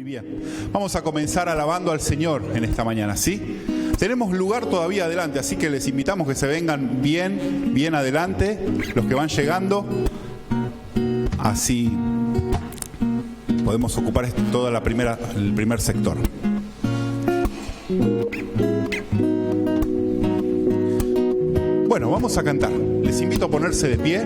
bien. Vamos a comenzar alabando al Señor en esta mañana, ¿sí? Tenemos lugar todavía adelante, así que les invitamos que se vengan bien adelante, los que van llegando. Así podemos ocupar toda el primer sector. Bueno, vamos a cantar. Les invito a ponerse de pie.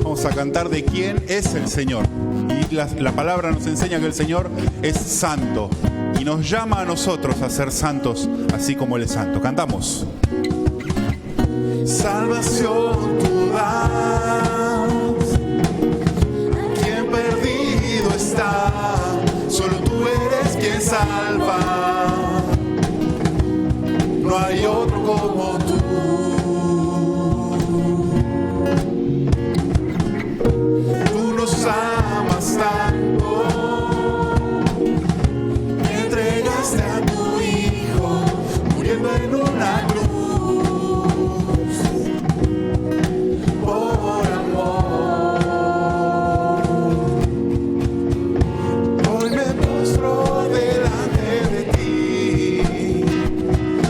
Vamos a cantar de quién es el Señor. Y la palabra nos enseña que el Señor es santo. Y nos llama a nosotros a ser santos, así como Él es santo. Cantamos. Salvación tú das, quien perdido está, solo tú eres quien salva, no hay otro como tú. Tú nos amas tanto, entregaste a tu Hijo, muriendo en una cruz.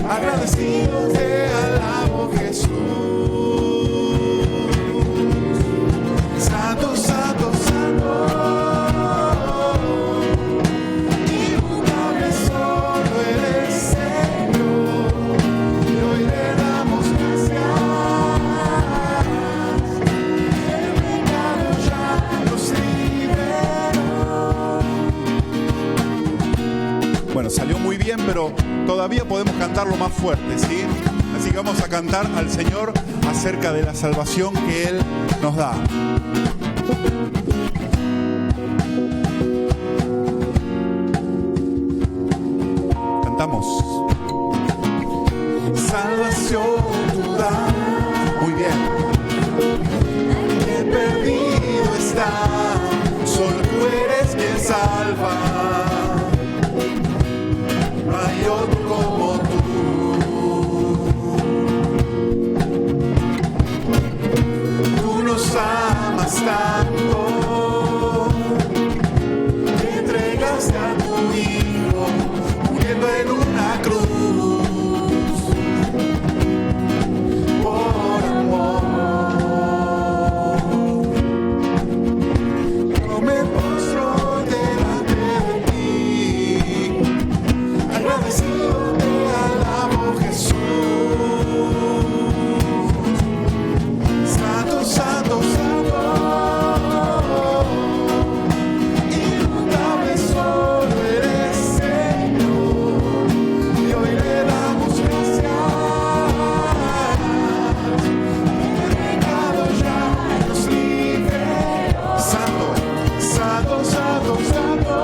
Agradecido te alabo, Jesús. Santo, santo, santo, inmutable solo eres Señor. Y hoy le damos gracias. El pecado ya nos liberó. Bueno, salió muy bien, pero todavía podemos cantarlo más fuerte, ¿sí? Así que vamos a cantar al Señor acerca de la salvación que Él nos da. Cantamos. Salvación tú das. Muy bien. Quien perdido está, solo tú eres quien salva. No hay otro como tú. Tú nos amas tanto, te entregaste a tu Hijo, muriendo en una cruz, por amor. Yo me postro delante de ti, agradecido te alabo, Jesús. Santo, santo, santo, inmutable solo eres Señor. Y hoy le damos gracias. El pecado ya nos liberó. Santo, santo, santo, santo.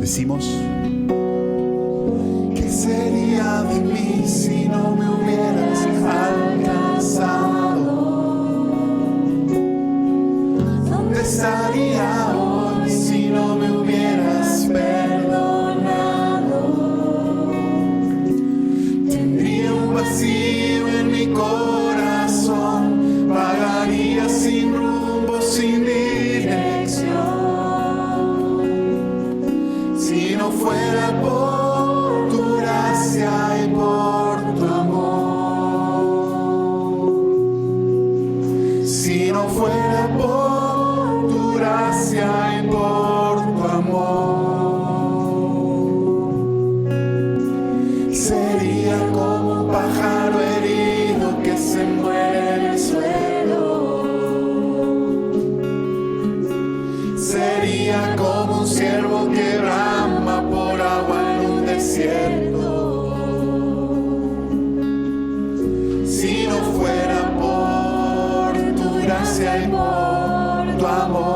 Decimos, ¿qué sería de mí si no me hubieras alcanzado? ¿Dónde estaría hoy si no me hubieras perdonado? Tendría un vacío en mi corazón, vagaría sin rumbo, sin dirección. Si no fuera por tu gracia y por Sería como un pájaro herido que se muere en el suelo. Sería como un ciervo que brama por agua en un desierto. Si no fuera por tu gracia y por tu amor.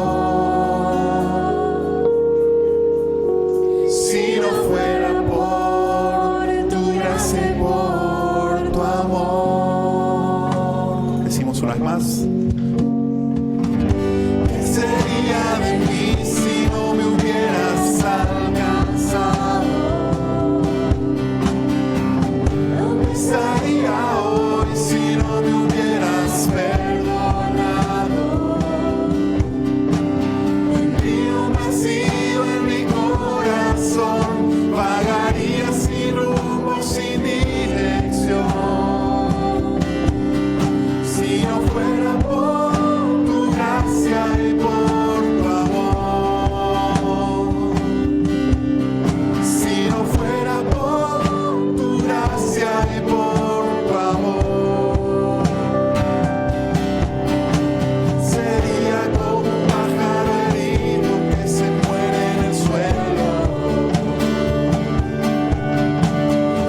Si no fuera por tu gracia y por tu amor. Decimos unas más. ¿Qué sería de mí si no me hubieras alcanzado? ¿Dónde estaría hoy si no me hubieras perdonado? Tendría un vacío en mi corazón, vagaría sin rumbo, sin dirección. Si no fuera por tu gracia y por tu amor. Si no fuera por tu gracia y por tu amor. Sería como un pájaro herido que se muere en el suelo.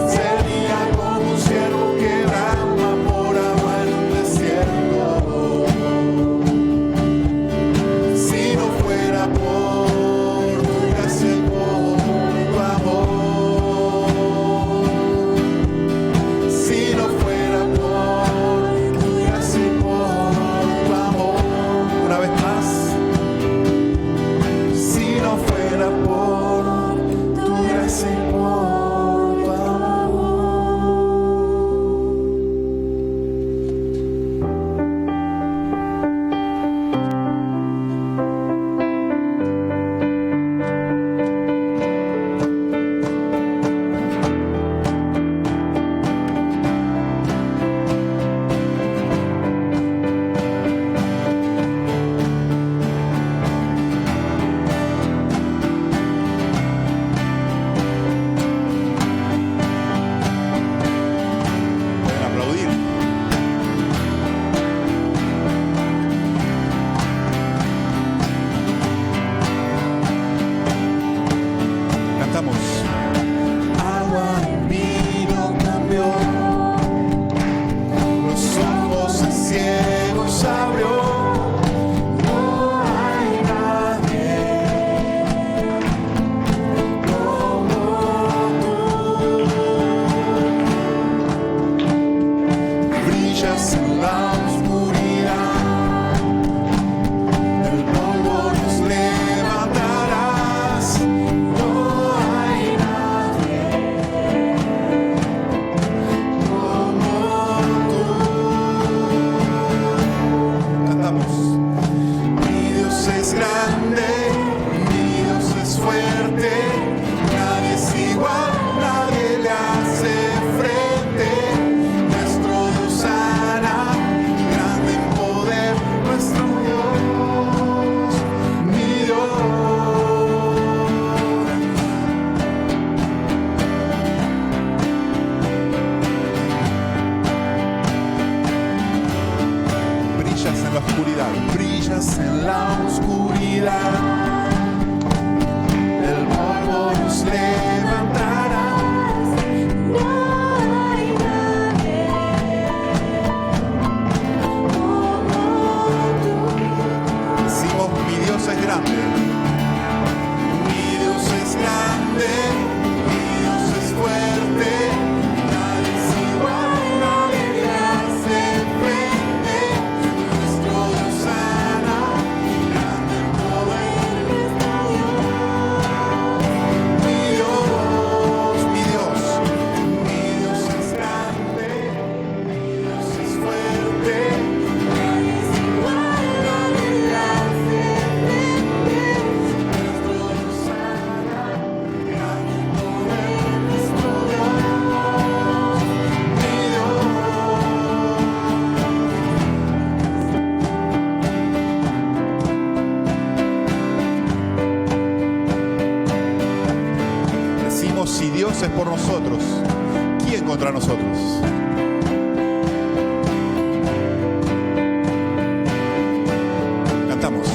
Sería como un ciervo que brama por agua en un desierto. Si no fuera por tu gracia y por tu amor. Si no fuera por tu gracia y por tu amor. Una vez más. Si no fuera por tu gracia y por tu amor. Pueden aplaudir. Cantamos. Agua en vino cambió, los ojos de ciegos abrió. No hay nadie como tú. Brillas en la oscuridad, del polvo nos levantarás. No hay nadie como tú. Cantamos. Mi Dios es grande, mi Dios es fuerte, nadie es igual, nadie le hace frente. Nuestro Dios sana, grande en poder, nuestro Dios, mi Dios. Brillas en la oscuridad. Brillas en la oscuridad, el polvo nos levantarás. No hay nadie como tú. Decimos, mi Dios es grande. Mi Dios es grande, mi Dios es fuerte, nadie es igual, nadie le hace frente. Nuestro Dios sana, grande en poder, nuestro Dios. Mi Dios, Mi Dios. mi Dios es grande, mi Dios es fuerte, nadie es igual, nadie le hace frente. Nuestro Dios sana, grande en poder, nuestro Dios, mi Decimos, si Dios es por nosotros, ¿quién contra nosotros? Cantamos.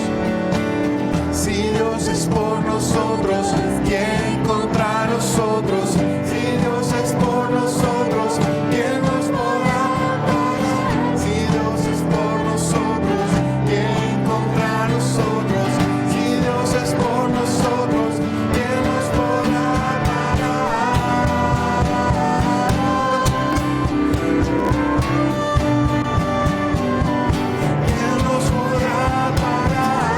Si Dios es por nosotros, ¿quién contra nosotros? Si Dios es por nosotros, ¿quién nos podrá parar? Si Dios es por nosotros, ¿quién contra nosotros? Si Dios es por nosotros, ¿quién nos podrá parar? ¿Quién nos podrá parar?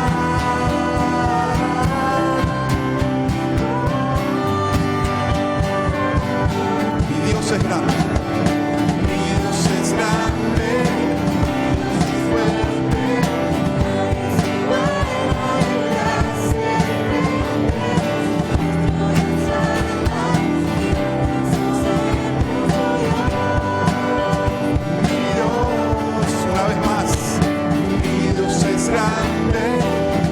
Mi Dios es grande. Mi Dios es grande, fuerte, mi Dios, Una vez más. mi Dios es grande,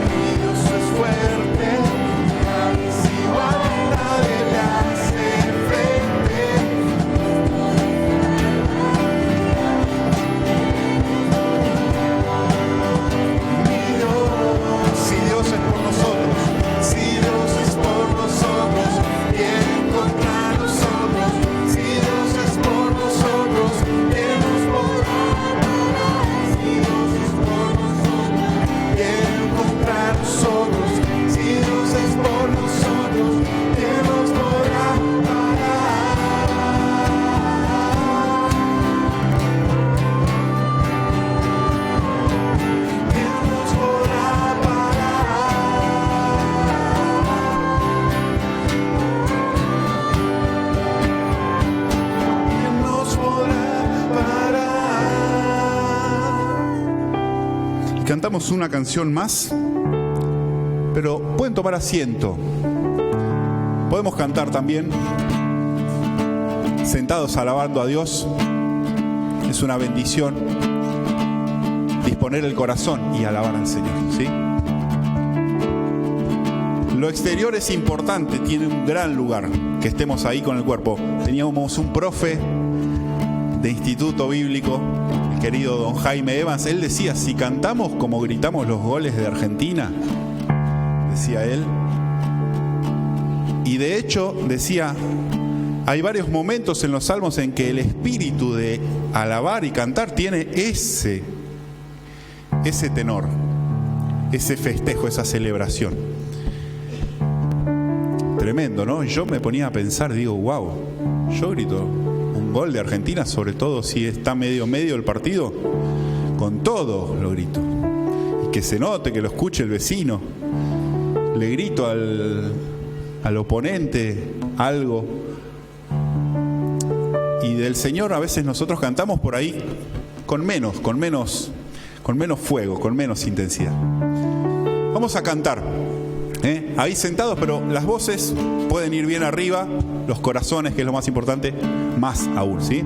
mi Dios es fuerte, es igual, nadie le hace frente. Mi Dios, Si Dios es por nosotros, si Dios es por nosotros, ¿quién contra nosotros? Si Dios es por nosotros, ¿quién nos podrá parar? Si Dios es por nosotros, ¿quién contra nosotros? Si Dios es por nosotros, ¿quién nos podrá parar? ¿Quién nos podrá parar? ¿Quién nos podrá parar? y cantamos una canción más, pero pueden tomar asiento. Podemos cantar también sentados alabando a Dios. Es una bendición disponer el corazón y alabar al Señor, ¿sí? Lo exterior es importante, tiene un gran lugar que estemos ahí con el cuerpo. Teníamos un profe de instituto bíblico, el querido don Jaime Evans. Él decía, si cantamos como gritamos los goles de Argentina, decía él. Y de hecho, decía, hay varios momentos en los salmos en que el espíritu de alabar y cantar tiene ese tenor, ese festejo, esa celebración. Tremendo, ¿no? Yo me ponía a pensar, digo, wow, yo grito un gol de Argentina, sobre todo si está medio el partido, con todo lo grito. Y que se note, que lo escuche el vecino. Le grito al oponente algo. Y del Señor a veces nosotros cantamos por ahí con menos fuego, con menos intensidad. Vamos a cantar, ahí sentados, pero las voces pueden ir bien arriba, los corazones, que es lo más importante, más aún, ¿sí?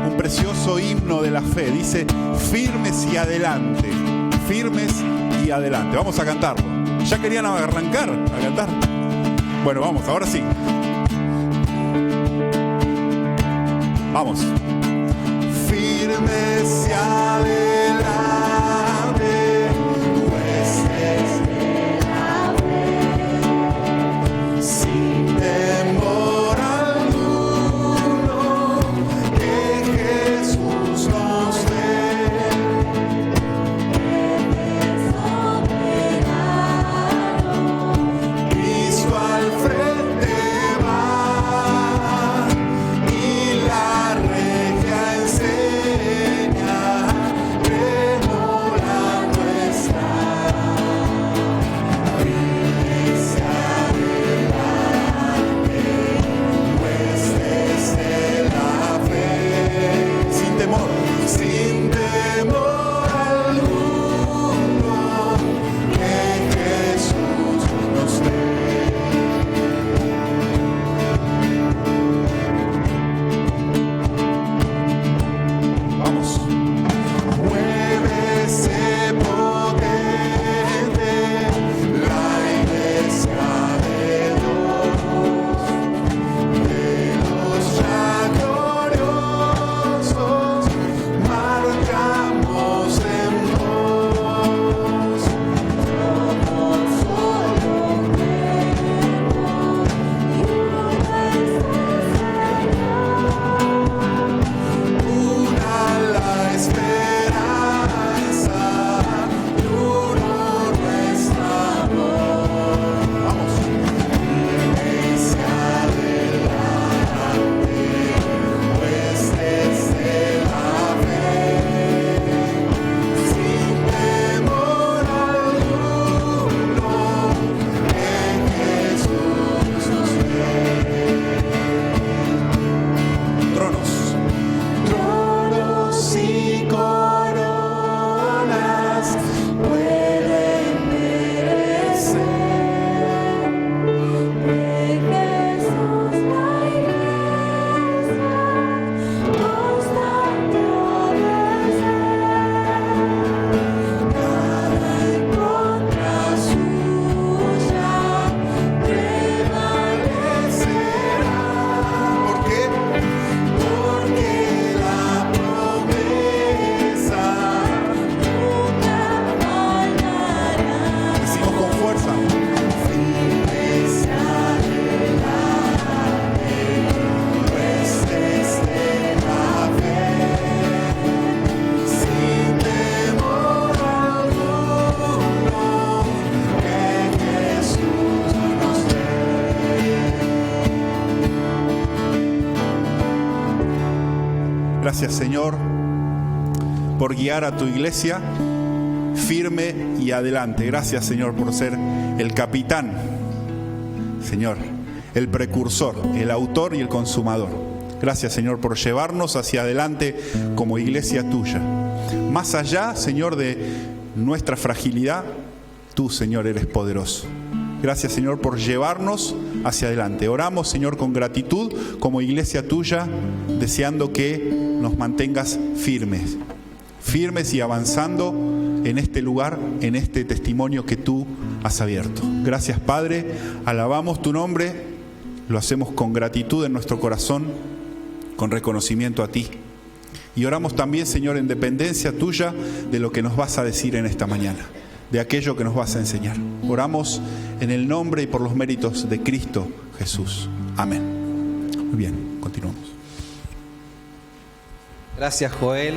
Un precioso himno de la fe, dice, firmes y adelante, firmes y adelante. Vamos a cantarlo. ¿Ya querían arrancar a cantar? Bueno, vamos, ahora sí. Vamos. Firmes y adelante, huestes de la fe, sin temor alguno, que Jesús nos dé. Cristo al frente va y la regia enseña. Gracias, Señor, por guiar a tu iglesia firme y adelante. Gracias, Señor, por ser el capitán, Señor, el precursor, el autor y el consumador. Gracias, Señor, por llevarnos hacia adelante como iglesia tuya. Más allá, Señor, de nuestra fragilidad, tú, Señor, eres poderoso. Gracias, Señor, por llevarnos hacia adelante. Oramos, Señor, con gratitud como iglesia tuya, deseando que nos mantengas firmes y avanzando en este lugar, en este testimonio que tú has abierto. Gracias, Padre. Alabamos tu nombre, lo hacemos con gratitud en nuestro corazón, con reconocimiento a ti. Y oramos también, Señor, en dependencia tuya de lo que nos vas a decir en esta mañana, de aquello que nos vas a enseñar. Oramos en el nombre y por los méritos de Cristo Jesús. Amén. Muy bien, continuamos. Gracias, Joel.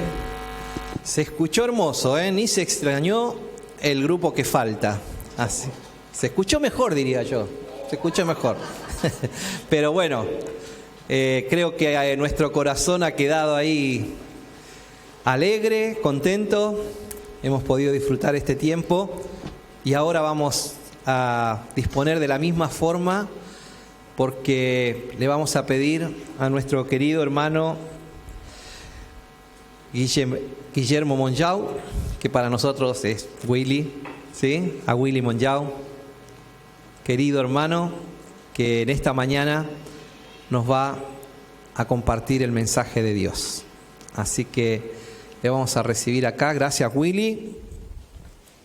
Se escuchó hermoso, ni se extrañó el grupo que falta. Así. Se escuchó mejor, diría yo. Se escuchó mejor. Pero bueno, creo que nuestro corazón ha quedado ahí alegre, contento. Hemos podido disfrutar este tiempo y ahora vamos a disponer de la misma forma, porque le vamos a pedir a nuestro querido hermano Guillermo Monjau, que para nosotros es Willy, ¿sí? A Willy Monjau, querido hermano, que en esta mañana nos va a compartir el mensaje de Dios. Así que le vamos a recibir acá. Gracias, Willy,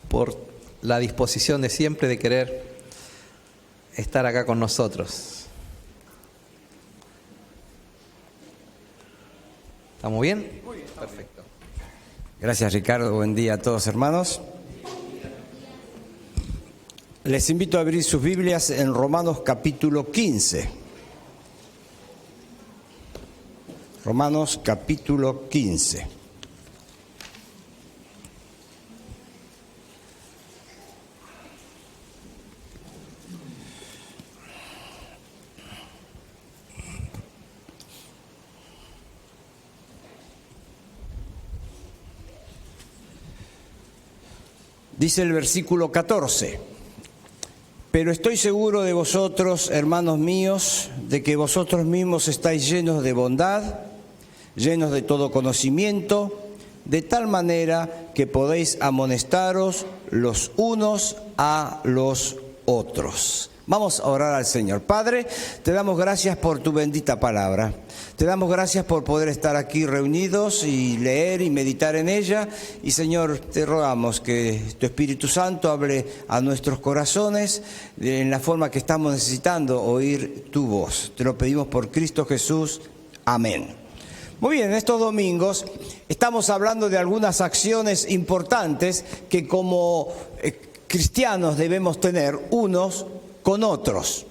por la disposición de siempre de querer estar acá con nosotros. ¿Estamos bien? Muy bien. Perfecto. Gracias, Ricardo. Buen día a todos, hermanos. Les invito a abrir sus Biblias en Romanos capítulo 15. Romanos capítulo 15. Dice el versículo 14: pero estoy seguro de vosotros, hermanos míos, de que vosotros mismos estáis llenos de bondad, llenos de todo conocimiento, de tal manera que podéis amonestaros los unos a los otros. Vamos a orar al Señor. Padre, te damos gracias por tu bendita palabra. Te damos gracias por poder estar aquí reunidos y leer y meditar en ella. Y Señor, te rogamos que tu Espíritu Santo hable a nuestros corazones en la forma que estamos necesitando oír tu voz. Te lo pedimos por Cristo Jesús. Amén. Muy bien, en estos domingos estamos hablando de algunas acciones importantes que como cristianos debemos tener unos con otros.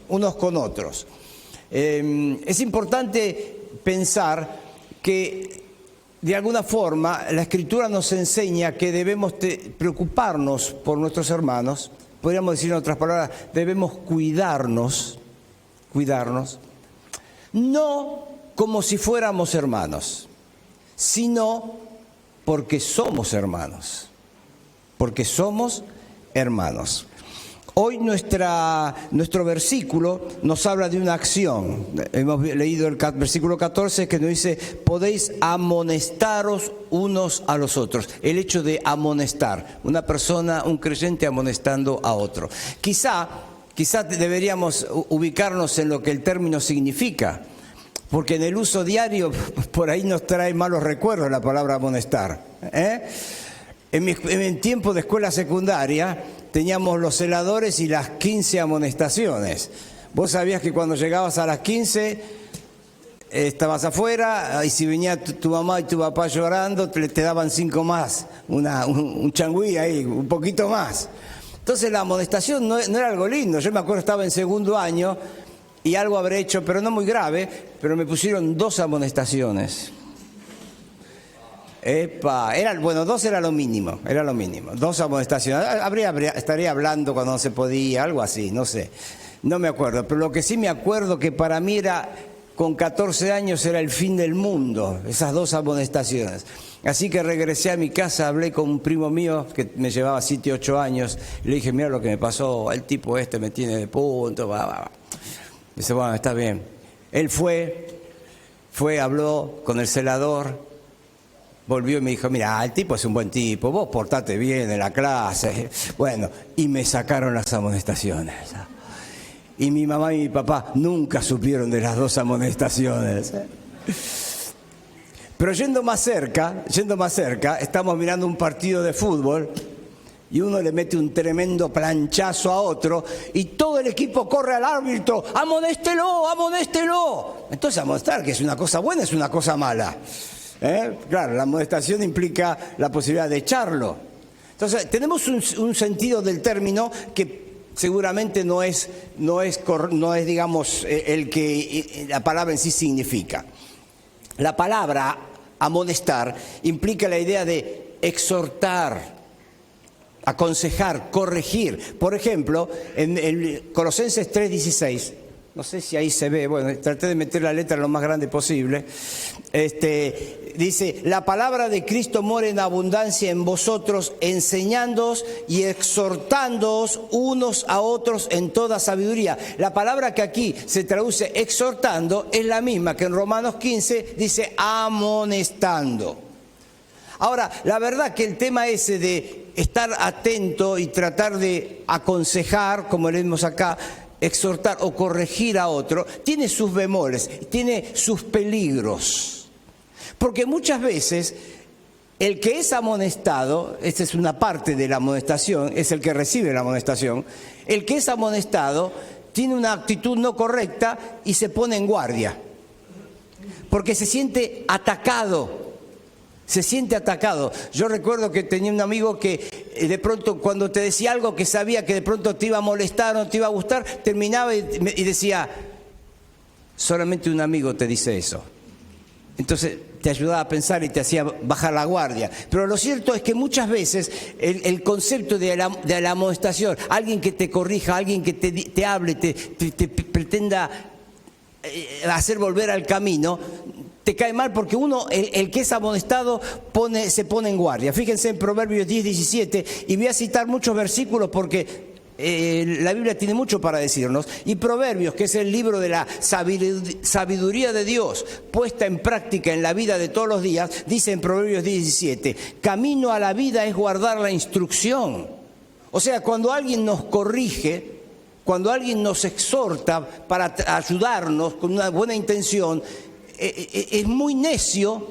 Es importante pensar que de alguna forma la Escritura nos enseña que debemos preocuparnos por nuestros hermanos. Podríamos decir en otras palabras, debemos cuidarnos, no como si fuéramos hermanos, sino porque somos hermanos, Hoy nuestro versículo nos habla de una acción. Hemos leído el versículo 14 que nos dice: podéis amonestaros unos a los otros. El hecho de amonestar, una persona, un creyente amonestando a otro. Quizá deberíamos ubicarnos en lo que el término significa, porque en el uso diario por ahí nos trae malos recuerdos la palabra amonestar. En mi tiempo de escuela secundaria teníamos los celadores y las 15 amonestaciones. Vos sabías que cuando llegabas a las 15 estabas afuera, y si venía tu mamá y tu papá llorando, te daban 5 más, un changüí ahí, un poquito más. Entonces la amonestación no era algo lindo. Yo me acuerdo, estaba en segundo año y algo habré hecho, pero no muy grave, pero me pusieron 2 amonestaciones. 2 era lo mínimo, 2 amonestaciones. Estaría hablando cuando no se podía, algo así, no sé, no me acuerdo. Pero lo que sí me acuerdo que para mí era con 14 años era el fin del mundo, esas 2 amonestaciones. Así que regresé a mi casa, hablé con un primo mío que me llevaba 7, 8 años, y le dije, mira lo que me pasó, el tipo este me tiene de punto, Dice, bueno, está bien. Él fue, habló con el celador, volvió y me dijo, mira, el tipo es un buen tipo, vos portate bien en la clase. Bueno, y me sacaron las amonestaciones. Y mi mamá y mi papá nunca supieron de las 2 amonestaciones. Pero yendo más cerca, estamos mirando un partido de fútbol y uno le mete un tremendo planchazo a otro y todo el equipo corre al árbitro, amonéstelo, amonéstelo. Entonces amonestar, que es una cosa buena, es una cosa mala. Claro, la amonestación implica la posibilidad de echarlo. Entonces tenemos un sentido del término que seguramente no es digamos, el que la palabra en sí significa. La palabra amonestar implica la idea de exhortar, aconsejar, corregir. Por ejemplo, en el Colosenses 3:16, no sé si ahí se ve, bueno, traté de meter la letra lo más grande posible, dice, la palabra de Cristo mora en abundancia en vosotros, enseñándoos y exhortándoos unos a otros en toda sabiduría. La palabra que aquí se traduce exhortando es la misma que en Romanos 15 dice amonestando. Ahora, la verdad que el tema ese de estar atento y tratar de aconsejar, como leemos acá, exhortar o corregir a otro, tiene sus bemoles, tiene sus peligros. Porque muchas veces el que es amonestado, esta es una parte de la amonestación, es el que recibe la amonestación, el que es amonestado tiene una actitud no correcta y se pone en guardia. Porque se siente atacado. Se siente atacado. Yo recuerdo que tenía un amigo que de pronto cuando te decía algo que sabía que de pronto te iba a molestar o no te iba a gustar, terminaba y decía, solamente un amigo te dice eso. Entonces te ayudaba a pensar y te hacía bajar la guardia. Pero lo cierto es que muchas veces el concepto de la amonestación, alguien que te corrija, alguien que te hable, te pretenda hacer volver al camino, te cae mal porque uno, el que es amonestado, se pone en guardia. Fíjense en Proverbios 10:17, y voy a citar muchos versículos porque la Biblia tiene mucho para decirnos. Y Proverbios, que es el libro de la sabiduría de Dios puesta en práctica en la vida de todos los días, dice en Proverbios 10:17, camino a la vida es guardar la instrucción. O sea, cuando alguien nos corrige, cuando alguien nos exhorta para ayudarnos con una buena intención, es muy necio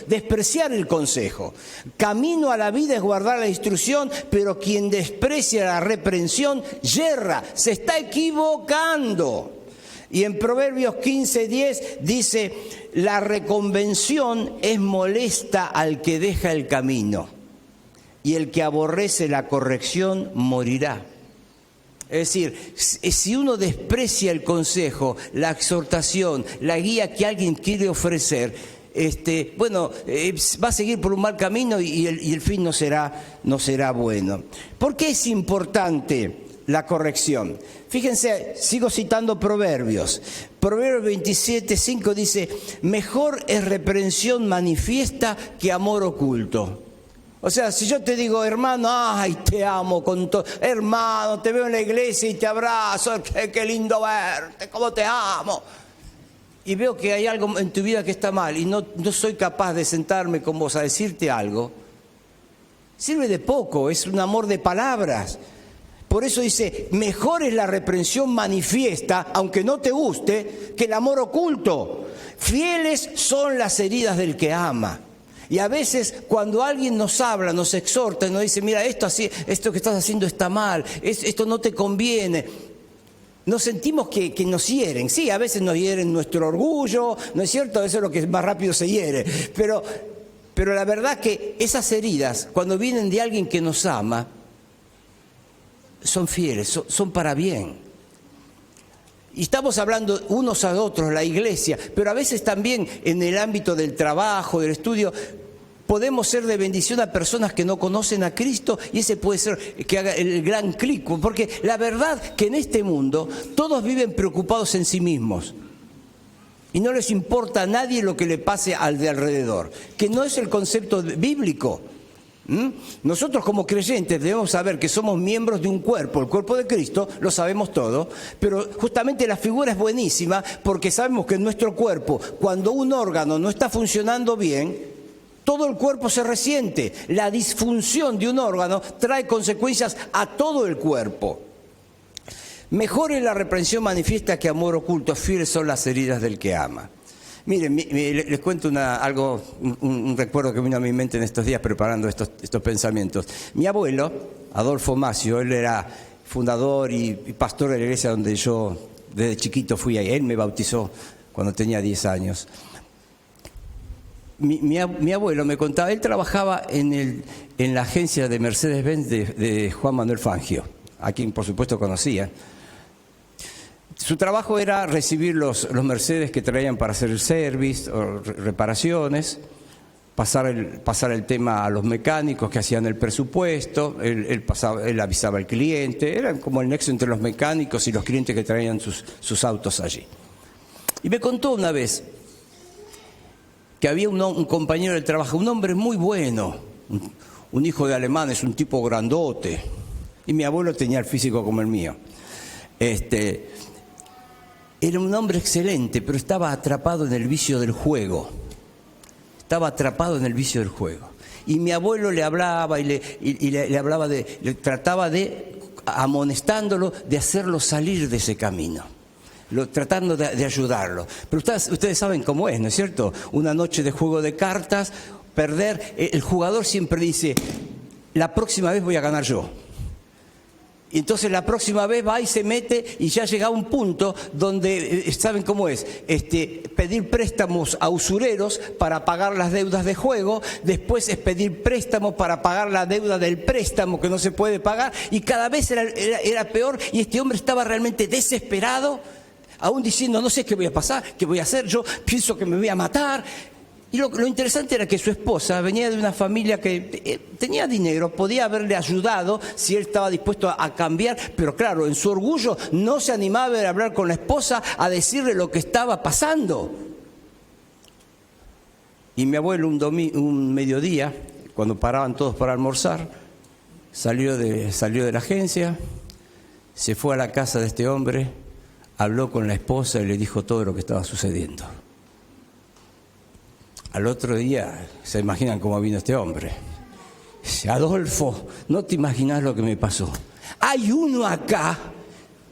despreciar el consejo. Camino a la vida es guardar la instrucción, pero quien desprecia la reprensión yerra, se está equivocando. Y en Proverbios 15:10 dice, la reconvención es molesta al que deja el camino, y el que aborrece la corrección morirá. Es decir, si uno desprecia el consejo, la exhortación, la guía que alguien quiere ofrecer, va a seguir por un mal camino y el fin no será bueno. ¿Por qué es importante la corrección? Fíjense, sigo citando Proverbios. Proverbios 27:5 dice, mejor es reprensión manifiesta que amor oculto. O sea, si yo te digo, hermano, ay, te amo con todo, hermano, te veo en la iglesia y te abrazo, qué lindo verte, cómo te amo. Y veo que hay algo en tu vida que está mal y no soy capaz de sentarme con vos a decirte algo, sirve de poco, es un amor de palabras. Por eso dice, mejor es la reprensión manifiesta, aunque no te guste, que el amor oculto. Fieles son las heridas del que ama. Y a veces cuando alguien nos habla, nos exhorta, nos dice, mira, esto que estás haciendo está mal, esto no te conviene, nos sentimos que nos hieren. Sí, a veces nos hieren nuestro orgullo, ¿no es cierto? Eso es lo que más rápido se hiere. Pero la verdad que esas heridas, cuando vienen de alguien que nos ama, son fieles, son para bien. Y estamos hablando unos a otros, la iglesia, pero a veces también en el ámbito del trabajo, del estudio, podemos ser de bendición a personas que no conocen a Cristo y ese puede ser que haga el gran clic, porque la verdad que en este mundo todos viven preocupados en sí mismos. Y no les importa a nadie lo que le pase al de alrededor, que no es el concepto bíblico. Nosotros como creyentes debemos saber que somos miembros de un cuerpo, el cuerpo de Cristo, lo sabemos todo, pero justamente la figura es buenísima porque sabemos que en nuestro cuerpo, cuando un órgano no está funcionando bien, todo el cuerpo se resiente. La disfunción de un órgano trae consecuencias a todo el cuerpo. Mejor es la reprensión manifiesta que amor oculto, fieles son las heridas del que ama. Miren, les cuento un recuerdo que vino a mi mente en estos días preparando estos pensamientos. Mi abuelo, Adolfo Macio, él era fundador y pastor de la iglesia donde yo desde chiquito fui ahí. Él me bautizó cuando tenía 10 años. Mi abuelo me contaba, él trabajaba en la agencia de Mercedes-Benz de Juan Manuel Fangio, a quien por supuesto conocía. Su trabajo era recibir los Mercedes que traían para hacer el service o reparaciones, pasar el tema a los mecánicos que hacían el presupuesto, él avisaba al cliente, era como el nexo entre los mecánicos y los clientes que traían sus autos allí. Y me contó una vez que había un compañero de trabajo, un hombre muy bueno, un hijo de alemanes, un tipo grandote, y mi abuelo tenía el físico como el mío. Era un hombre excelente, pero estaba atrapado en el vicio del juego. Y mi abuelo le hablaba y le hablaba le trataba de, amonestándolo, de hacerlo salir de ese camino. Tratando de ayudarlo. Pero ustedes saben cómo es, ¿no es cierto? Una noche de juego de cartas, perder, el jugador siempre dice, la próxima vez voy a ganar yo. Y entonces la próxima vez va y se mete y ya llega a un punto donde, ¿saben cómo es? Pedir préstamos a usureros para pagar las deudas de juego, después es pedir préstamos para pagar la deuda del préstamo que no se puede pagar, y cada vez era peor, y este hombre estaba realmente desesperado, aún diciendo, no sé qué voy a pasar, qué voy a hacer, yo pienso que me voy a matar. Y lo interesante era que su esposa venía de una familia que tenía dinero, podía haberle ayudado si él estaba dispuesto a cambiar, pero claro, en su orgullo no se animaba a hablar con la esposa, a decirle lo que estaba pasando. Y mi abuelo un mediodía, cuando paraban todos para almorzar, salió de la agencia, se fue a la casa de este hombre, habló con la esposa y le dijo todo lo que estaba sucediendo. Al otro día, se imaginan cómo vino este hombre. Dice, Adolfo, no te imaginas lo que me pasó. Hay uno acá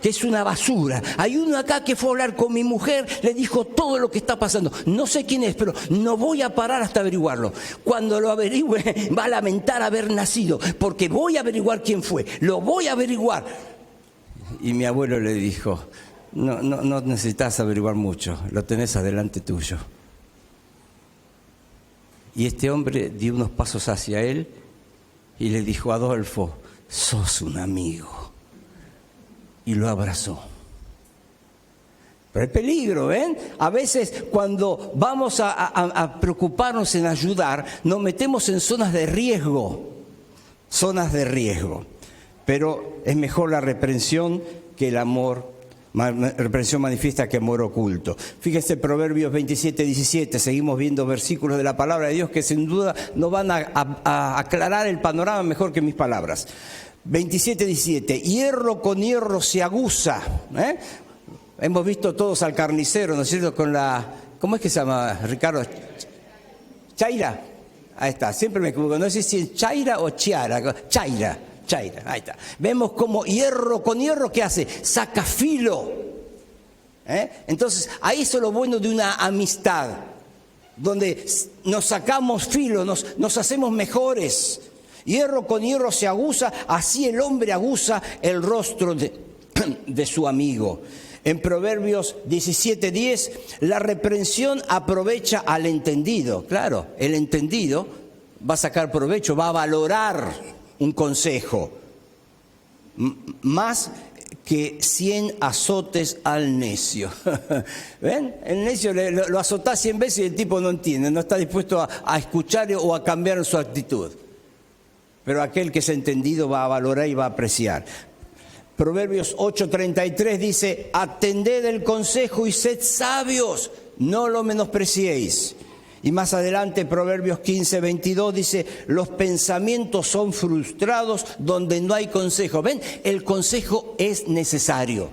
que es una basura. Hay uno acá que fue a hablar con mi mujer, le dijo todo lo que está pasando. No sé quién es, pero no voy a parar hasta averiguarlo. Cuando lo averigüe, va a lamentar haber nacido, porque voy a averiguar quién fue. Lo voy a averiguar. Y mi abuelo le dijo, no necesitas averiguar mucho, lo tenés adelante tuyo. Y este hombre dio unos pasos hacia él y le dijo, Adolfo, sos un amigo. Y lo abrazó. Pero hay peligro, ¿ven? A veces cuando vamos a preocuparnos en ayudar, nos metemos en zonas de riesgo. Pero es mejor la reprensión que el amor. Reprensión manifiesta que amor oculto. Fíjense Proverbios 27:17, seguimos viendo versículos de la palabra de Dios que sin duda nos van a aclarar el panorama mejor que mis palabras. 27:17, hierro con hierro se aguza. Hemos visto todos al carnicero, ¿no es cierto? Con ¿cómo es que se llama, Ricardo? Chaira. Ahí está, siempre me equivoco, no sé si es Chaira o Chiara. Chaira, ahí está. Vemos como hierro con hierro, ¿qué hace? Saca filo. Entonces, ahí es lo bueno de una amistad, donde nos sacamos filo, nos hacemos mejores. Hierro con hierro se aguza, así el hombre aguza el rostro de su amigo. En Proverbios 17:10, la reprensión aprovecha al entendido. Claro, el entendido va a sacar provecho, va a valorar un consejo, más que 100 azotes al necio. ¿Ven? El necio lo azotás 100 veces y el tipo no entiende, no está dispuesto a escuchar o a cambiar su actitud. Pero aquel que es entendido va a valorar y va a apreciar. Proverbios 8:33 dice, atended el consejo y sed sabios. no lo menospreciéis. Y más adelante, Proverbios 15:22 dice, los pensamientos son frustrados donde no hay consejo. ¿Ven? El consejo es necesario.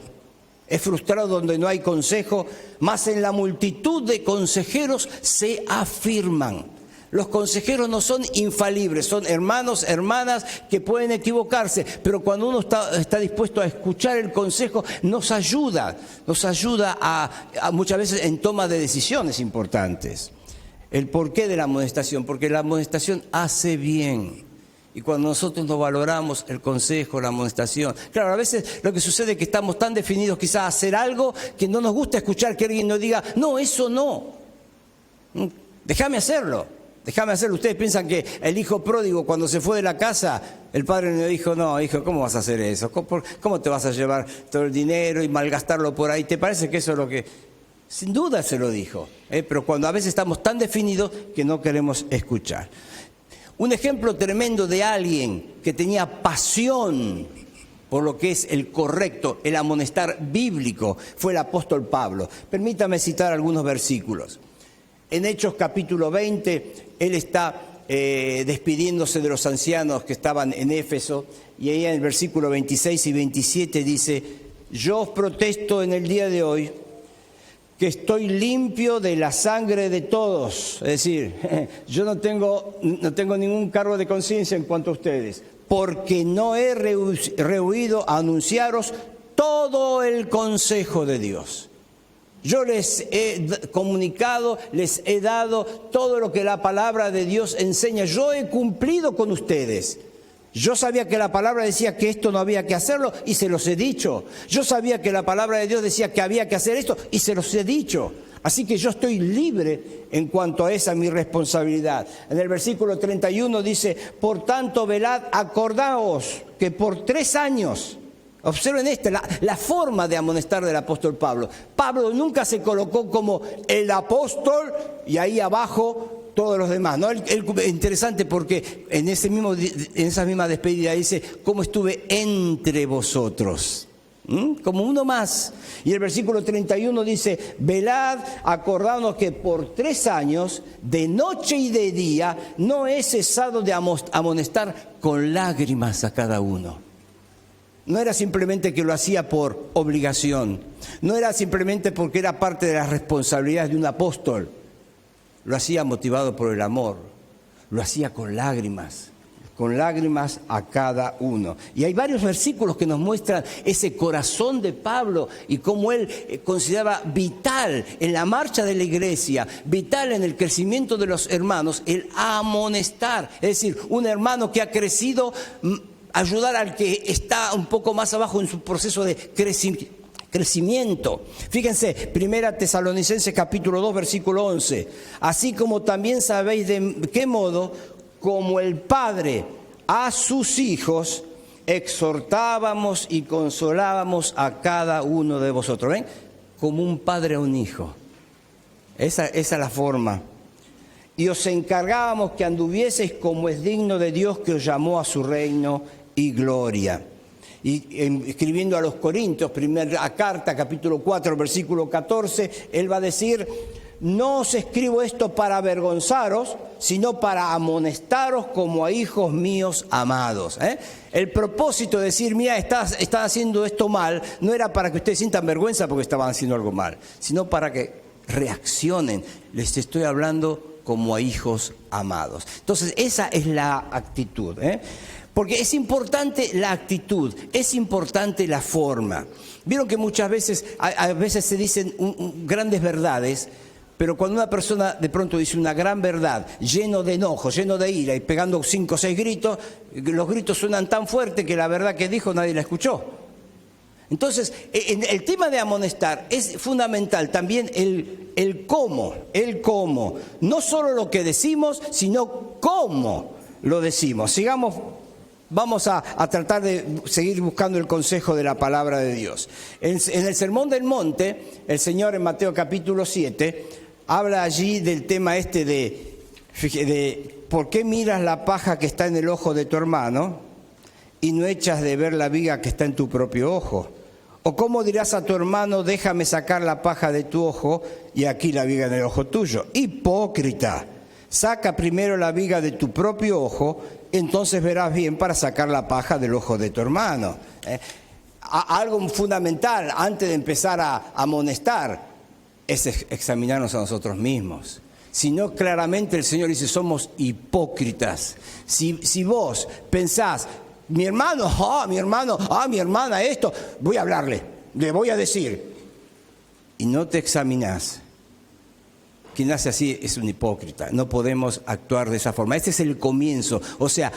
Es frustrado donde no hay consejo, mas en la multitud de consejeros se afirman. Los consejeros no son infalibles, son hermanos, hermanas que pueden equivocarse, pero cuando uno está dispuesto a escuchar el consejo, nos ayuda a muchas veces en toma de decisiones importantes. El porqué de la amonestación, porque la amonestación hace bien. Y cuando nosotros no valoramos el consejo, la amonestación, claro, a veces lo que sucede es que estamos tan definidos quizás a hacer algo que no nos gusta escuchar que alguien nos diga, no, eso no, déjame hacerlo. Ustedes piensan que el hijo pródigo cuando se fue de la casa, el padre le dijo, no, hijo, ¿cómo vas a hacer eso? ¿Cómo te vas a llevar todo el dinero y malgastarlo por ahí? ¿Te parece que eso es lo que...? Sin duda se lo dijo, pero cuando a veces estamos tan definidos que no queremos escuchar. Un ejemplo tremendo de alguien que tenía pasión por lo que es el correcto, el amonestar bíblico, fue el apóstol Pablo. Permítame citar algunos versículos. En Hechos capítulo 20, él está despidiéndose de los ancianos que estaban en Éfeso, y ahí en el versículo 26 y 27 dice, yo os protesto en el día de hoy que estoy limpio de la sangre de todos. Es decir, yo no tengo ningún cargo de conciencia en cuanto a ustedes, porque no he rehuido a anunciaros todo el consejo de Dios. Yo les he comunicado, les he dado todo lo que la palabra de Dios enseña. Yo he cumplido con ustedes. Yo sabía que la palabra decía que esto no había que hacerlo y se los he dicho. Yo sabía que la palabra de Dios decía que había que hacer esto y se los he dicho. Así que yo estoy libre en cuanto a esa mi responsabilidad. En el versículo 31 dice, por tanto, velad, acordaos que por 3 años... Observen la forma de amonestar del apóstol Pablo. Pablo nunca se colocó como el apóstol y ahí abajo todos los demás, ¿no? Interesante porque en esa misma despedida dice, ¿cómo estuve entre vosotros? Como uno más. Y el versículo 31 dice, velad, acordaos que por 3 años, de noche y de día, no he cesado de amonestar con lágrimas a cada uno. No era simplemente que lo hacía por obligación, no era simplemente porque era parte de las responsabilidades de un apóstol, lo hacía motivado por el amor, lo hacía con lágrimas a cada uno. Y hay varios versículos que nos muestran ese corazón de Pablo y cómo él consideraba vital en la marcha de la iglesia, vital en el crecimiento de los hermanos, el amonestar, es decir, un hermano que ha crecido, ayudar al que está un poco más abajo en su proceso de crecimiento. Fíjense, 1 Tesalonicenses capítulo 2, versículo 11. Así como también sabéis de qué modo, como el Padre a sus hijos, exhortábamos y consolábamos a cada uno de vosotros. ¿Ven? Como un padre a un hijo. Esa es la forma. Y os encargábamos que anduvieseis como es digno de Dios que os llamó a su reino y gloria. Y escribiendo a los Corintios, primera carta, capítulo 4, versículo 14, él va a decir, no os escribo esto para avergonzaros, sino para amonestaros como a hijos míos amados. El propósito de decir, mira, están haciendo esto mal, no era para que ustedes sientan vergüenza porque estaban haciendo algo mal, sino para que reaccionen. Les estoy hablando como a hijos amados. Entonces, esa es la actitud, Porque es importante la actitud, es importante la forma. Vieron que muchas veces, a veces se dicen grandes verdades, pero cuando una persona de pronto dice una gran verdad, lleno de enojo, lleno de ira y pegando 5 o 6 gritos, los gritos suenan tan fuerte que la verdad que dijo nadie la escuchó. Entonces, el tema de amonestar es fundamental también el cómo, no solo lo que decimos, sino cómo lo decimos. Vamos a tratar de seguir buscando el consejo de la palabra de Dios. En el Sermón del Monte, el Señor en Mateo capítulo 7, habla allí del tema de ¿por qué miras la paja que está en el ojo de tu hermano y no echas de ver la viga que está en tu propio ojo? ¿O cómo dirás a tu hermano, déjame sacar la paja de tu ojo y aquí la viga en el ojo tuyo? Hipócrita, saca primero la viga de tu propio ojo, entonces verás bien para sacar la paja del ojo de tu hermano. Algo fundamental antes de empezar a amonestar es examinarnos a nosotros mismos. Si no, claramente el Señor dice, somos hipócritas. Si vos pensás, mi hermano, mi hermana, esto, voy a hablarle, le voy a decir, y no te examinás, quien hace así es un hipócrita. No podemos actuar de esa forma. Este es el comienzo. O sea,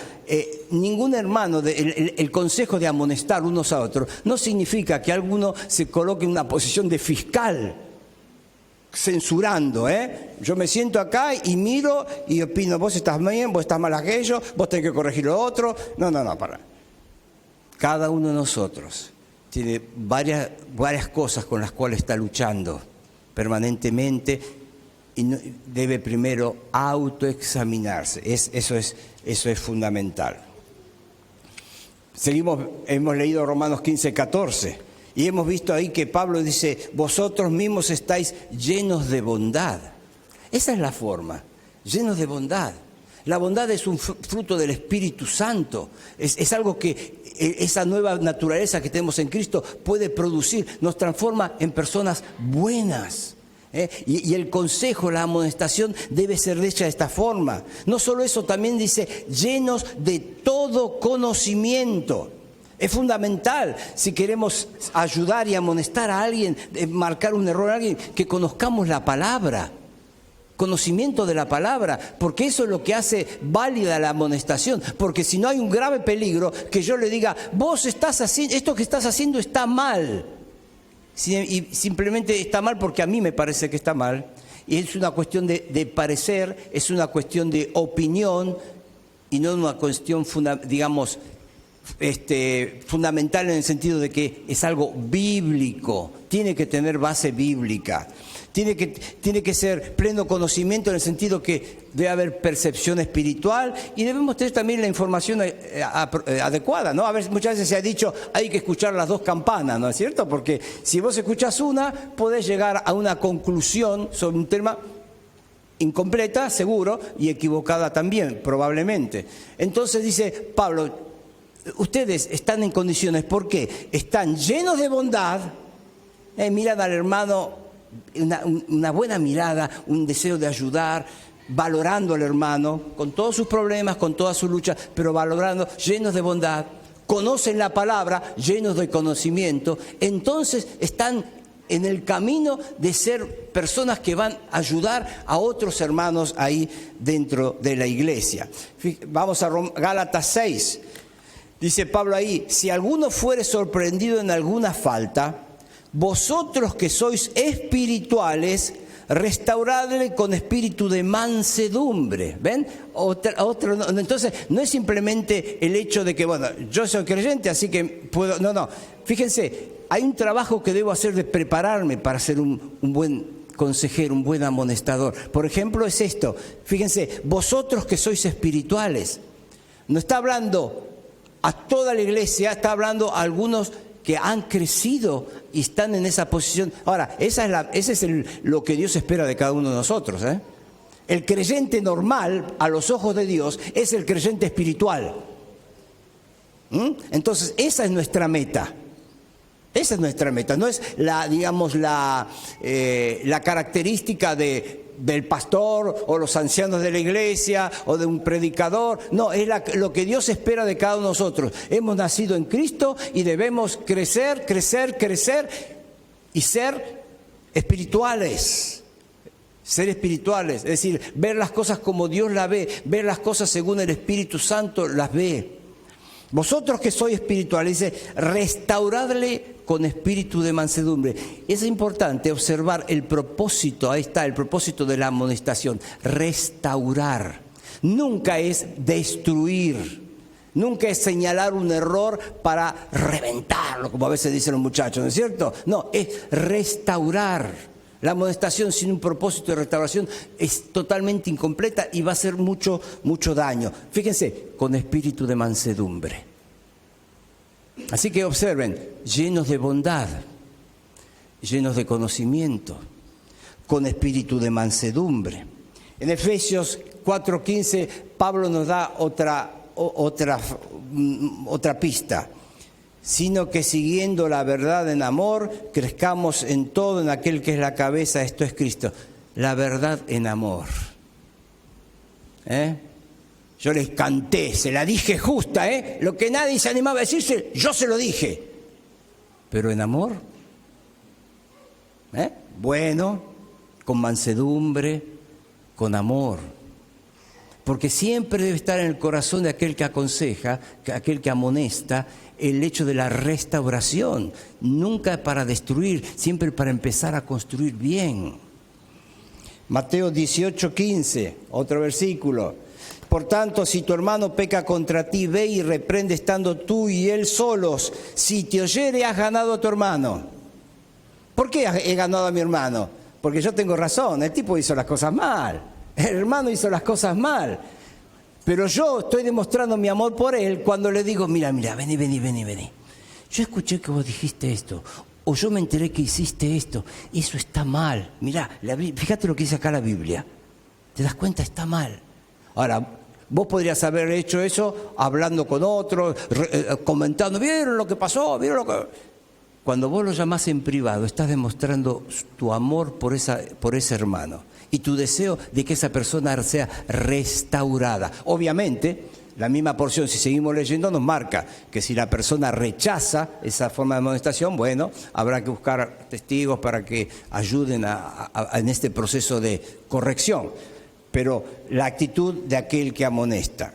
ningún hermano, el consejo de amonestar unos a otros, no significa que alguno se coloque en una posición de fiscal, censurando, Yo me siento acá y miro y opino, vos estás bien, vos estás mal aquello, vos tenés que corregir lo otro. No, para. Cada uno de nosotros tiene varias cosas con las cuales está luchando permanentemente y debe primero autoexaminarse. Eso es fundamental. Seguimos, hemos leído Romanos 15:14. Y hemos visto ahí que Pablo dice, vosotros mismos estáis llenos de bondad. Esa es la forma, llenos de bondad. La bondad es un fruto del Espíritu Santo. Es algo que esa nueva naturaleza que tenemos en Cristo puede producir. Nos transforma en personas buenas. Y el consejo, la amonestación debe ser hecha de esta forma. No solo eso, también dice, llenos de todo conocimiento. Es fundamental, si queremos ayudar y amonestar a alguien, marcar un error a alguien, que conozcamos la palabra, conocimiento de la palabra, porque eso es lo que hace válida la amonestación. Porque si no hay un grave peligro que yo le diga, vos estás haciendo, esto que estás haciendo está mal. Y simplemente está mal porque a mí me parece que está mal. Y es una cuestión de parecer, es una cuestión de opinión y no una cuestión, digamos, fundamental en el sentido de que es algo bíblico, tiene que tener base bíblica, tiene que ser pleno conocimiento en el sentido que debe haber percepción espiritual y debemos tener también la información adecuada, ¿no? A ver, muchas veces se ha dicho hay que escuchar las dos campanas, ¿no es cierto? Porque si vos escuchás una, podés llegar a una conclusión sobre un tema incompleta, seguro, y equivocada también, probablemente. Entonces dice Pablo, ustedes están en condiciones, ¿por qué? Están llenos de bondad, miran al hermano, una buena mirada, un deseo de ayudar, valorando al hermano, con todos sus problemas, con todas sus luchas, pero valorando, llenos de bondad, conocen la palabra, llenos de conocimiento, entonces están en el camino de ser personas que van a ayudar a otros hermanos ahí dentro de la iglesia. Vamos a Gálatas 6. Dice Pablo ahí, si alguno fuere sorprendido en alguna falta, vosotros que sois espirituales, restauradle con espíritu de mansedumbre. ¿Ven? Entonces, no es simplemente el hecho de que, bueno, yo soy creyente, así que puedo... No. Fíjense, hay un trabajo que debo hacer de prepararme para ser un buen consejero, un buen amonestador. Por ejemplo, es esto. Fíjense, vosotros que sois espirituales. No está hablando a toda la iglesia, está hablando a algunos que han crecido y están en esa posición. Ahora, ese es lo que Dios espera de cada uno de nosotros. El creyente normal, a los ojos de Dios, es el creyente espiritual. Entonces, esa es nuestra meta. Esa es nuestra meta. No es la característica del pastor o los ancianos de la iglesia o de un predicador. No, es lo que Dios espera de cada uno de nosotros. Hemos nacido en Cristo y debemos crecer y ser espirituales. Ser espirituales, es decir, ver las cosas como Dios las ve, ver las cosas según el Espíritu Santo las ve. Vosotros que sois espirituales, dice, restauradle con espíritu de mansedumbre. Es importante observar el propósito, ahí está el propósito de la amonestación, restaurar. Nunca es destruir, nunca es señalar un error para reventarlo, como a veces dicen los muchachos, ¿no es cierto? No, es restaurar. La amonestación sin un propósito de restauración es totalmente incompleta y va a hacer mucho daño. Fíjense, con espíritu de mansedumbre. Así que observen, llenos de bondad, llenos de conocimiento, con espíritu de mansedumbre. En Efesios 4:15, Pablo nos da otra pista. Sino que siguiendo la verdad en amor, crezcamos en todo en aquel que es la cabeza, esto es Cristo. La verdad en amor. Yo les canté, se la dije justa, lo que nadie se animaba a decirse, yo se lo dije. Pero en amor, bueno, con mansedumbre, con amor. Porque siempre debe estar en el corazón de aquel que aconseja, aquel que amonesta, el hecho de la restauración. Nunca para destruir, siempre para empezar a construir bien. Mateo 18:15, otro versículo. Por tanto, si tu hermano peca contra ti, ve y reprende estando tú y él solos. Si te oyere, has ganado a tu hermano. ¿Por qué he ganado a mi hermano? Porque yo tengo razón, el tipo hizo las cosas mal. El hermano hizo las cosas mal. Pero yo estoy demostrando mi amor por él cuando le digo, mira, vení. Yo escuché que vos dijiste esto, o yo me enteré que hiciste esto. Eso está mal. Mirá, fíjate lo que dice acá la Biblia. ¿Te das cuenta? Está mal. Ahora, vos podrías haber hecho eso hablando con otros, comentando, ¿vieron lo que pasó? ¿Vieron lo que...? Cuando vos lo llamás en privado, estás demostrando tu amor por ese hermano y tu deseo de que esa persona sea restaurada. Obviamente, la misma porción, si seguimos leyendo, nos marca que si la persona rechaza esa forma de amonestación, bueno, habrá que buscar testigos para que ayuden en este proceso de corrección. Pero la actitud de aquel que amonesta.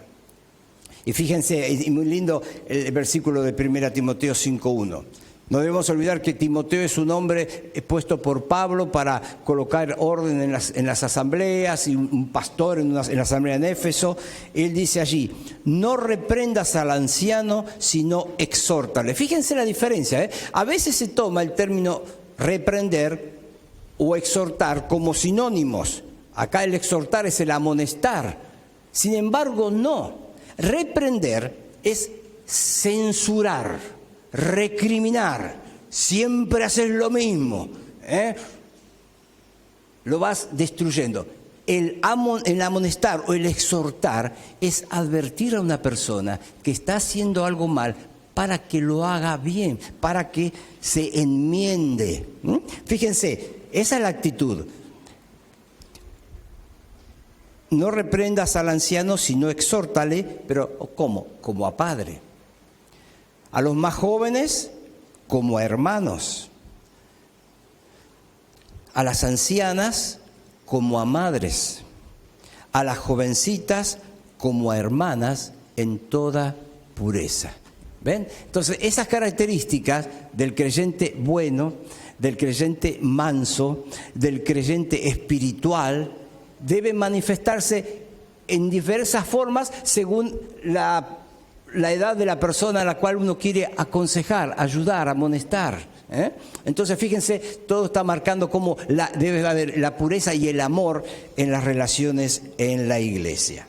Y fíjense, es muy lindo el versículo de 1 Timoteo 5:1. No debemos olvidar que Timoteo es un hombre puesto por Pablo para colocar orden en las asambleas, y un pastor en la asamblea en Éfeso. Él dice allí, no reprendas al anciano, sino exhórtale. Fíjense la diferencia, A veces se toma el término reprender o exhortar como sinónimos. Acá el exhortar es el amonestar. Sin embargo, no. Reprender es censurar, recriminar, siempre haces lo mismo, lo vas destruyendo. El amonestar o el exhortar es advertir a una persona que está haciendo algo mal para que lo haga bien, para que se enmiende. Fíjense, esa es la actitud. No reprendas al anciano, sino exhórtale, pero ¿cómo? Como a padre. A los más jóvenes, como a hermanos. A las ancianas, como a madres. A las jovencitas, como a hermanas, en toda pureza. ¿Ven? Entonces, esas características del creyente bueno, del creyente manso, del creyente espiritual, deben manifestarse en diversas formas según la edad de la persona a la cual uno quiere aconsejar, ayudar, amonestar. Entonces, fíjense, todo está marcando cómo debe haber la pureza y el amor en las relaciones en la iglesia.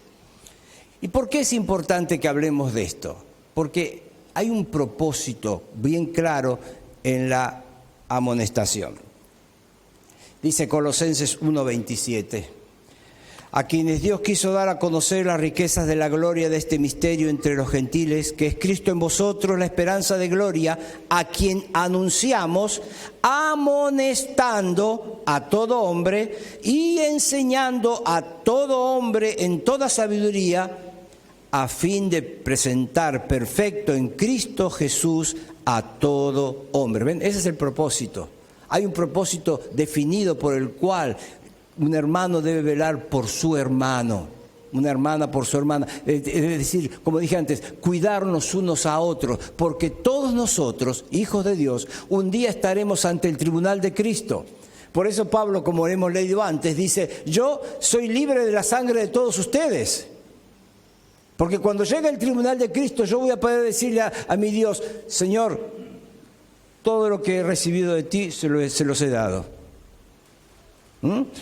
¿Y por qué es importante que hablemos de esto? Porque hay un propósito bien claro en la amonestación. Dice Colosenses 1:27. A quienes Dios quiso dar a conocer las riquezas de la gloria de este misterio entre los gentiles, que es Cristo en vosotros, la esperanza de gloria, a quien anunciamos, amonestando a todo hombre y enseñando a todo hombre en toda sabiduría, a fin de presentar perfecto en Cristo Jesús a todo hombre. ¿Ven? Ese es el propósito. Hay un propósito definido por el cual un hermano debe velar por su hermano, una hermana por su hermana. Es decir, como dije antes, cuidarnos unos a otros, porque todos nosotros, hijos de Dios, un día estaremos ante el tribunal de Cristo. Por eso Pablo, como hemos leído antes, dice, yo soy libre de la sangre de todos ustedes. Porque cuando llegue el tribunal de Cristo, yo voy a poder decirle a mi Dios, Señor, todo lo que he recibido de ti se los he dado.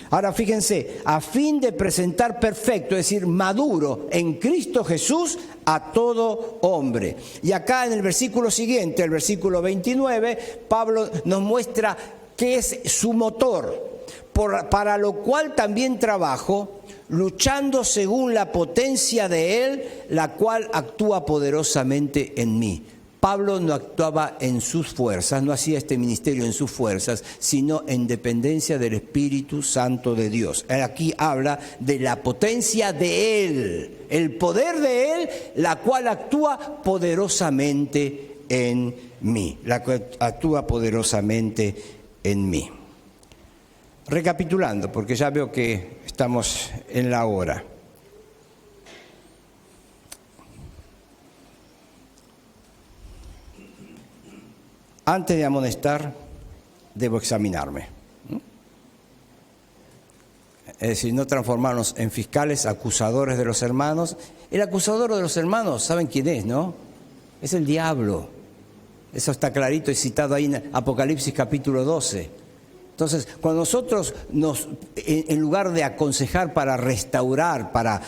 Ahora fíjense, a fin de presentar perfecto, es decir, maduro en Cristo Jesús a todo hombre. Y acá en el versículo siguiente, el versículo 29, Pablo nos muestra qué es su motor, para lo cual también trabajo, luchando según la potencia de Él, la cual actúa poderosamente en mí. Pablo no actuaba en sus fuerzas, no hacía este ministerio en sus fuerzas, sino en dependencia del Espíritu Santo de Dios. Aquí habla de la potencia de Él, el poder de Él, la cual actúa poderosamente en mí. La cual actúa poderosamente en mí. Recapitulando, porque ya veo que estamos en la hora. Antes de amonestar, debo examinarme. Es decir, no transformarnos en fiscales, acusadores de los hermanos. El acusador de los hermanos, ¿saben quién es, no? Es el diablo. Eso está clarito y citado ahí en Apocalipsis capítulo 12. Entonces, cuando nosotros en lugar de aconsejar para restaurar, para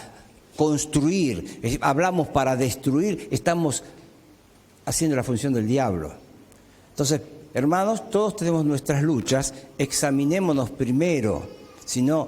construir, hablamos para destruir, estamos haciendo la función del diablo. Entonces, hermanos, todos tenemos nuestras luchas, examinémonos primero, si no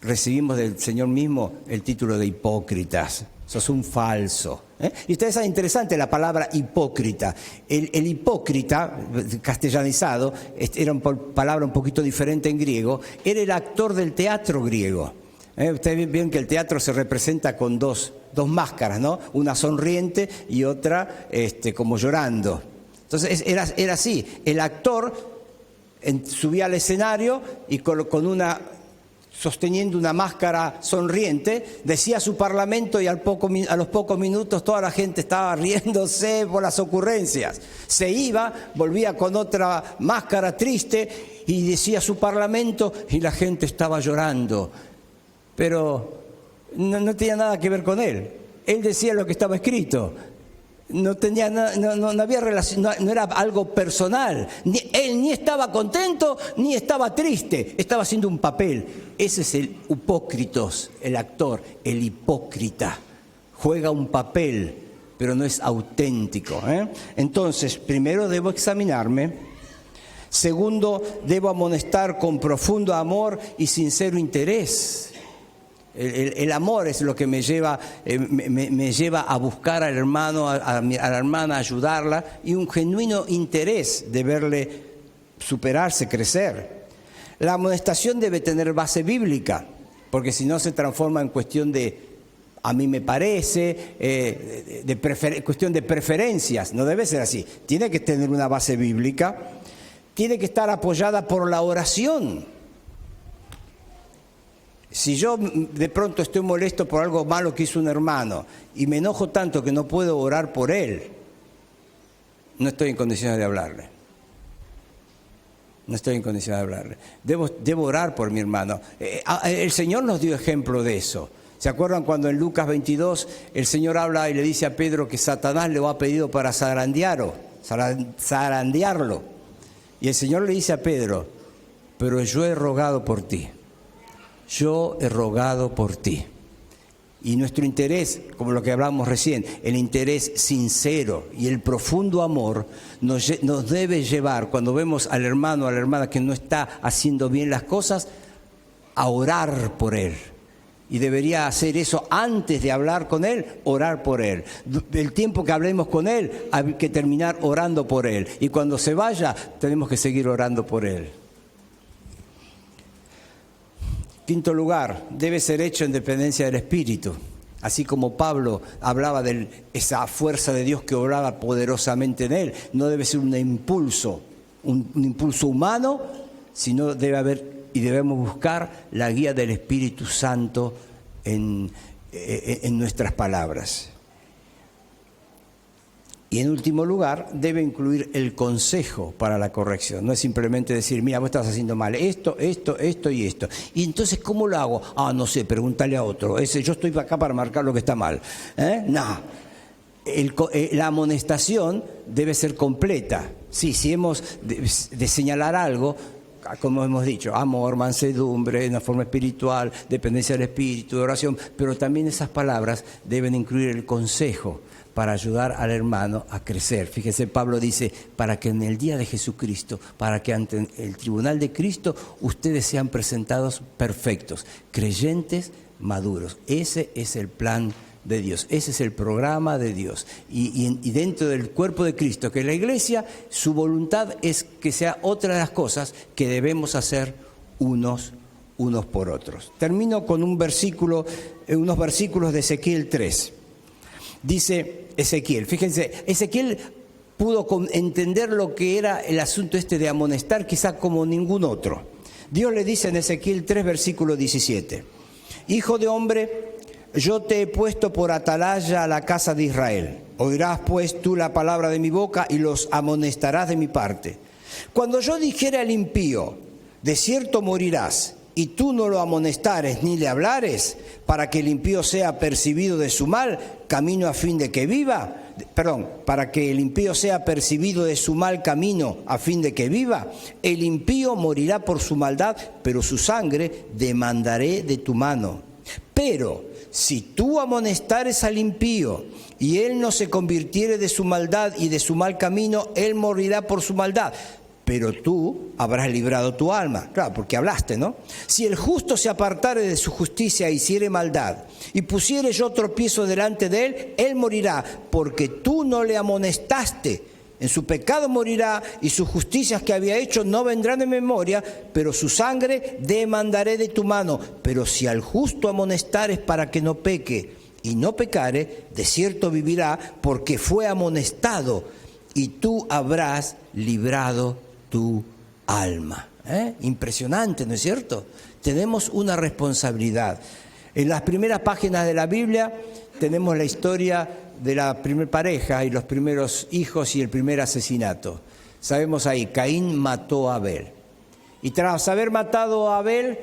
recibimos del Señor mismo el título de hipócritas. Sos un falso. Y ustedes saben, interesante la palabra hipócrita. El hipócrita, castellanizado, era una palabra un poquito diferente en griego, era el actor del teatro griego. Ustedes ven que el teatro se representa con dos máscaras, ¿no? Una sonriente y otra como llorando. Entonces era así, el actor subía al escenario y sosteniendo una máscara sonriente, decía su parlamento y a los pocos minutos toda la gente estaba riéndose por las ocurrencias. Se iba, volvía con otra máscara triste y decía su parlamento y la gente estaba llorando. Pero no tenía nada que ver con él. Él decía lo que estaba escrito. No había relación, no era algo personal. Él ni estaba contento ni estaba triste, estaba haciendo un papel. Ese es el hipócritos, el actor, el hipócrita. Juega un papel, pero no es auténtico. Entonces, primero debo examinarme. Segundo, debo amonestar con profundo amor y sincero interés. El amor es lo que me lleva a buscar al hermano, a la hermana, a ayudarla, y un genuino interés de verle superarse, crecer. La amonestación debe tener base bíblica, porque si no se transforma en cuestión de, a mí me parece, cuestión de preferencias. No debe ser así. Tiene que tener una base bíblica, tiene que estar apoyada por la oración. Si yo de pronto estoy molesto por algo malo que hizo un hermano y me enojo tanto que no puedo orar por él, no estoy en condiciones de hablarle. No estoy en condiciones de hablarle. Debo orar por mi hermano. El Señor nos dio ejemplo de eso. ¿Se acuerdan cuando en Lucas 22 el Señor habla y le dice a Pedro que Satanás le ha pedido para zarandearlo? Y el Señor le dice a Pedro, pero yo he rogado por ti. Yo he rogado por ti. Y nuestro interés, como lo que hablamos recién, el interés sincero y el profundo amor nos debe llevar, cuando vemos al hermano o a la hermana que no está haciendo bien las cosas, a orar por él. Y debería hacer eso antes de hablar con él, orar por él. El tiempo que hablemos con él, hay que terminar orando por él. Y cuando se vaya, tenemos que seguir orando por él. Quinto lugar, debe ser hecho en dependencia del Espíritu. Así como Pablo hablaba de esa fuerza de Dios que obraba poderosamente en él, no debe ser un impulso humano, sino debe haber y debemos buscar la guía del Espíritu Santo en nuestras palabras. Y en último lugar, debe incluir el consejo para la corrección. No es simplemente decir, mira, vos estás haciendo mal esto y esto. Y entonces, ¿cómo lo hago? No sé, pregúntale a otro. Yo estoy acá para marcar lo que está mal. No. La amonestación debe ser completa. Sí, si hemos de señalar algo, como hemos dicho, amor, mansedumbre, una forma espiritual, dependencia del Espíritu, oración, pero también esas palabras deben incluir el consejo para ayudar al hermano a crecer. Fíjese, Pablo dice, para que en el día de Jesucristo, para que ante el tribunal de Cristo, ustedes sean presentados perfectos, creyentes, maduros. Ese es el plan de Dios, ese es el programa de Dios. Y dentro del cuerpo de Cristo, que es la iglesia, su voluntad es que sea otra de las cosas que debemos hacer unos por otros. Termino con unos versículos de Ezequiel 3. Dice Ezequiel, fíjense, Ezequiel pudo entender lo que era el asunto este de amonestar quizá como ningún otro. Dios le dice en Ezequiel 3, versículo 17, Hijo de hombre, yo te he puesto por atalaya a la casa de Israel. Oirás pues tú la palabra de mi boca y los amonestarás de mi parte. Cuando yo dijere al impío, de cierto morirás, y tú no lo amonestares ni le hablares, para que el impío sea percibido de su mal camino a fin de que viva, para que el impío sea percibido de su mal camino a fin de que viva, el impío morirá por su maldad, pero su sangre demandaré de tu mano. Pero si tú amonestares al impío y él no se convirtiere de su maldad y de su mal camino, él morirá por su maldad, pero tú habrás librado tu alma. Claro, porque hablaste, ¿no? Si el justo se apartare de su justicia e hiciere maldad, y pusiere yo tropiezo delante de él, él morirá, porque tú no le amonestaste. En su pecado morirá, y sus justicias que había hecho no vendrán en memoria, pero su sangre demandaré de tu mano. Pero si al justo amonestares para que no peque, y no pecare, de cierto vivirá, porque fue amonestado, y tú habrás librado tu alma. Impresionante, ¿no es cierto? Tenemos una responsabilidad. En las primeras páginas de la Biblia tenemos la historia de la primera pareja y los primeros hijos y el primer asesinato. Sabemos ahí, Caín mató a Abel. Y tras haber matado a Abel,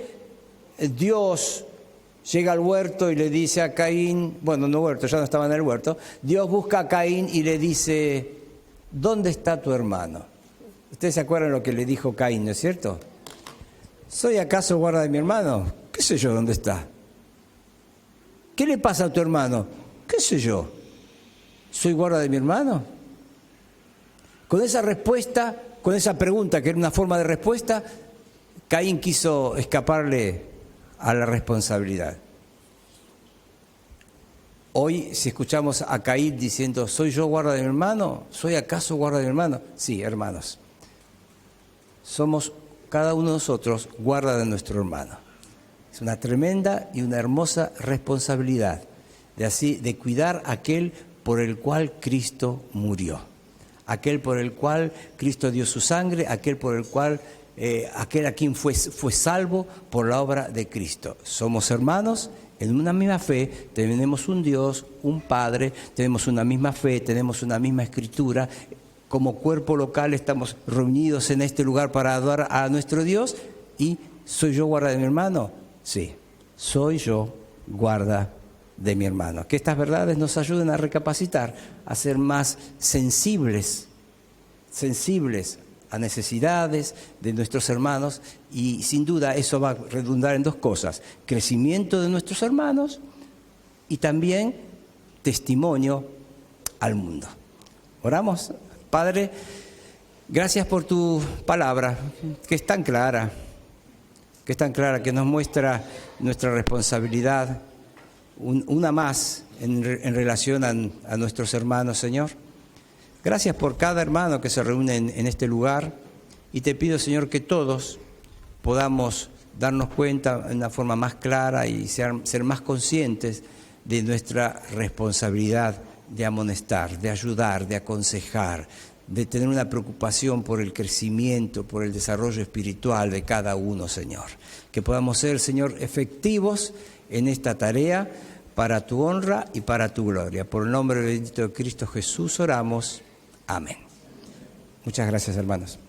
Dios llega al huerto y le dice a Caín, bueno, no huerto, ya no estaba en el huerto, Dios busca a Caín y le dice, ¿dónde está tu hermano? Ustedes se acuerdan lo que le dijo Caín, ¿no es cierto? ¿Soy acaso guarda de mi hermano? ¿Qué sé yo dónde está? ¿Qué le pasa a tu hermano? ¿Qué sé yo? ¿Soy guarda de mi hermano? Con esa respuesta, con esa pregunta, que era una forma de respuesta, Caín quiso escaparle a la responsabilidad. Hoy, si escuchamos a Caín diciendo, ¿soy yo guarda de mi hermano? ¿Soy acaso guarda de mi hermano? Sí, hermanos. Somos cada uno de nosotros guarda de nuestro hermano. Es una tremenda y una hermosa responsabilidad de cuidar a aquel por el cual Cristo murió, aquel por el cual Cristo dio su sangre, aquel por el cual aquel a quien fue salvo por la obra de Cristo. Somos hermanos en una misma fe, tenemos un Dios, un Padre, tenemos una misma fe, tenemos una misma escritura. Como cuerpo local estamos reunidos en este lugar para adorar a nuestro Dios. ¿Y soy yo guarda de mi hermano? Sí, soy yo guarda de mi hermano. Que estas verdades nos ayuden a recapacitar, a ser más sensibles a necesidades de nuestros hermanos, y sin duda eso va a redundar en dos cosas: crecimiento de nuestros hermanos y también testimonio al mundo. Oramos. Padre, gracias por tu palabra, que es tan clara, que nos muestra nuestra responsabilidad, una más en relación a nuestros hermanos, Señor. Gracias por cada hermano que se reúne en este lugar, y te pido, Señor, que todos podamos darnos cuenta de una forma más clara y ser más conscientes de nuestra responsabilidad de amonestar, de ayudar, de aconsejar, de tener una preocupación por el crecimiento, por el desarrollo espiritual de cada uno, Señor. Que podamos ser, Señor, efectivos en esta tarea para tu honra y para tu gloria. Por el nombre bendito de Cristo Jesús oramos. Amén. Muchas gracias, hermanos.